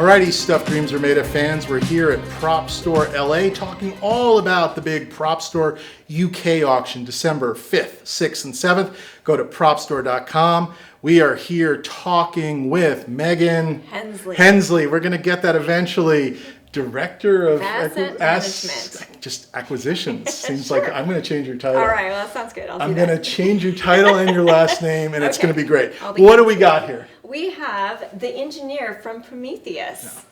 Alrighty, Stuff Dreams Are Made Of fans, we're here at Prop Store LA talking all about the big Prop Store UK auction, December 5th, 6th, and 7th. Go to propstore.com. We are here talking with Megan Hensley. We're going to get that eventually. Director of Asset Management. Just acquisitions. Seems like I'm going to change your title. All right, well, that sounds good. I'm going to change your title and your last name, and it's going to be great. What do we got here? We have the engineer from Prometheus.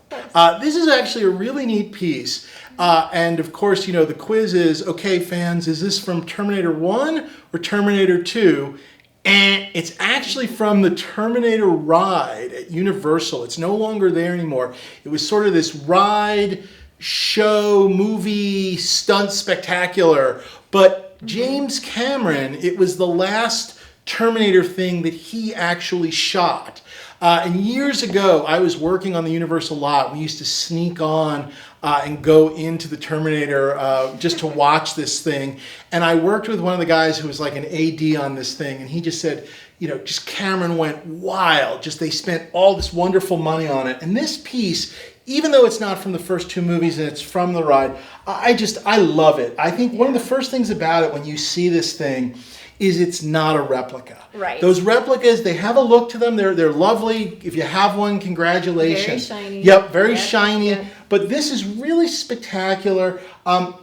This is actually a really neat piece. And of course, you know, the quiz is, okay, fans, is this from Terminator 1 or Terminator 2? And it's actually from the Terminator ride at Universal. It's no longer there anymore. It was sort of this ride, show, movie, stunt spectacular. But James Cameron, it was the last Terminator thing that he actually shot. And years ago, I was working on the Universal lot. We used to sneak on and go into the Terminator just to watch this thing. And I worked with one of the guys who was like an AD on this thing. And he just said, you know, just Cameron went wild. Just they spent all this wonderful money on it. And this piece, even though it's not from the first two movies and it's from the ride, I love it. I think one of the first things about it when you see this thing is it's not a replica. Right. Those replicas, they have a look to them. They're lovely. If you have one, congratulations. Very shiny. Yep, very shiny. Yep. But this is really spectacular.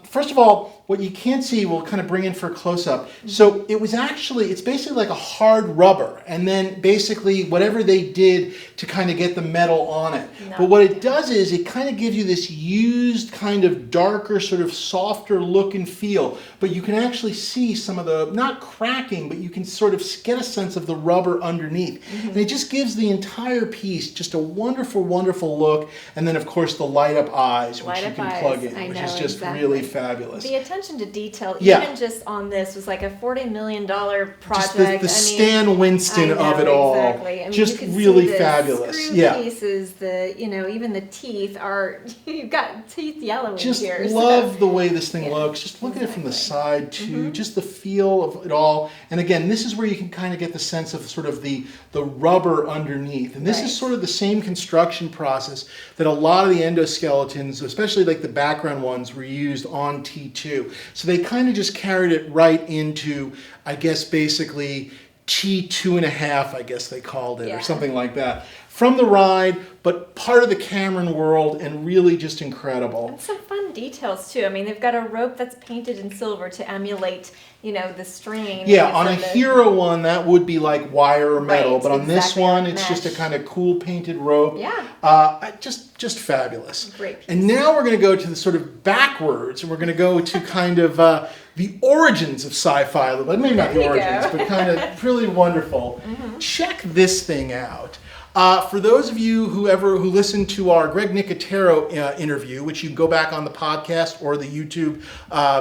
First of all, what you can't see, we'll kind of bring in for a close-up. So it was actually, it's basically like a hard rubber. And then basically whatever they did to kind of get the metal on it. But what it does is it kind of gives you this used kind of darker, sort of softer look and feel. But you can actually see some of the, not cracking, but you can sort of get a sense of the rubber underneath. And it just gives the entire piece just a wonderful, wonderful look. And then of course the light-up eyes, which you can plug in, which is just really fabulous. The attention to detail, even just on this, was like a $40 million project. Just the Stan Winston of it all. Exactly. I mean, just you can really see the fabulous. Screw pieces, even the teeth are, you've got teeth yellowing just here. Just love the way this thing looks. Just look at it from the side too. Just the feel of it all. And again, this is where you can kind of get the sense of sort of the rubber underneath. And this is sort of the same construction process that a lot of the endoskeletons, especially like the background ones, were used on T2. So they kind of just carried it right into, I guess, basically T2.5, I guess they called it, or something like that. From the ride, but part of the Cameron world, and really just incredible. And some fun details too. I mean, they've got a rope that's painted in silver to emulate, the strain. Yeah, on a Hero one, that would be like wire or metal, but on this one, it's just a kind of cool painted rope. Yeah. Just fabulous. Great piece. And now we're going to go to the sort of backwards, and we're going to go to kind of the origins of sci-fi. But maybe not the origins, but kind of really wonderful. Check this thing out. For those of you who listened to our Greg Nicotero interview, which you can go back on the podcast or the YouTube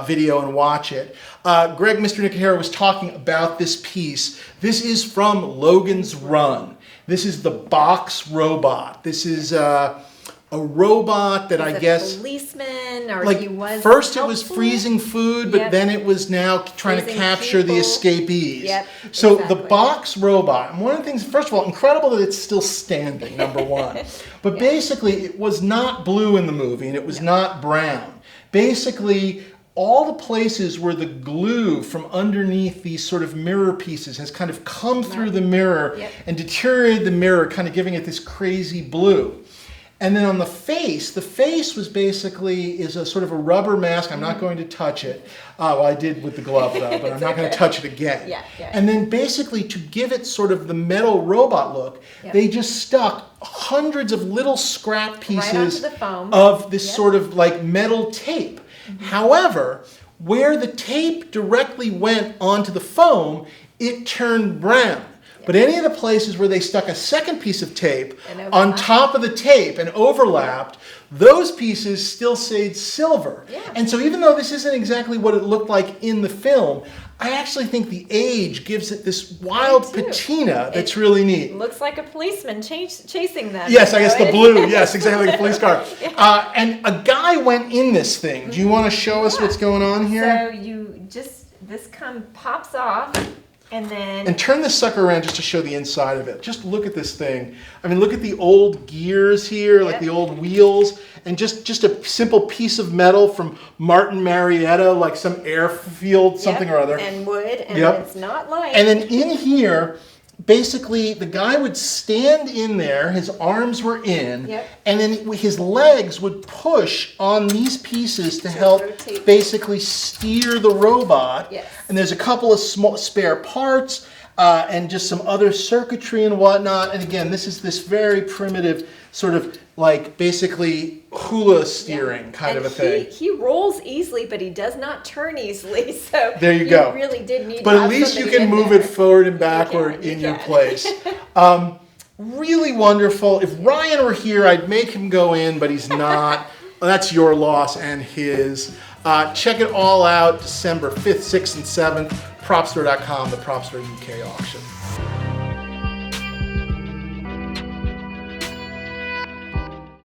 video and watch it, Mr. Nicotero was talking about this piece. This is from Logan's Run. This is the box robot. This is a robot that I guess policeman, or like he was first helpful. It was freezing food, but then it was now trying to capture the escapees. So the box robot, and one of the things, first of all, incredible that it's still standing, number one. But basically, it was not blue in the movie, and it was not brown. Basically, all the places where the glue from underneath these sort of mirror pieces has kind of come through the mirror and deteriorated the mirror, kind of giving it this crazy blue. And then on the face was basically is a sort of a rubber mask. I'm not going to touch it. Well, I did with the glove though, but I'm not going to touch it again. And then basically to give it sort of the metal robot look, they just stuck hundreds of little scrap pieces of this sort of like metal tape. However, where the tape directly went onto the foam, it turned brown. But any of the places where they stuck a second piece of tape on top of the tape and overlapped, those pieces still stayed silver. And so even though this isn't exactly what it looked like in the film, I actually think the age gives it this wild patina that's really neat. Looks like a policeman chasing them. Yes, I guess the blue. Yes, exactly, like a police car. And a guy went in this thing. Do you want to show us what's going on here? So this pops off. And turn this sucker around just to show the inside of it. Just look at this thing. I mean, look at the old gears here, like the old wheels, and just a simple piece of metal from Martin Marietta, like some airfield, something or other. And wood, and it's not light. And then in here, basically, the guy would stand in there, his arms were in, and then his legs would push on these pieces to help basically steer the robot. And there's a couple of small spare parts and just some other circuitry and whatnot. And again, this is this very primitive sort of like basically hula steering kind of a thing. He rolls easily, but he does not turn easily. So there you go. Really did need. But at least you can move it forward and backward in your place. Really wonderful. If Ryan were here, I'd make him go in, but he's not. Well, that's your loss and his. Check it all out December 5th, 6th, and 7th. Propstore.com, the Propstore UK auction.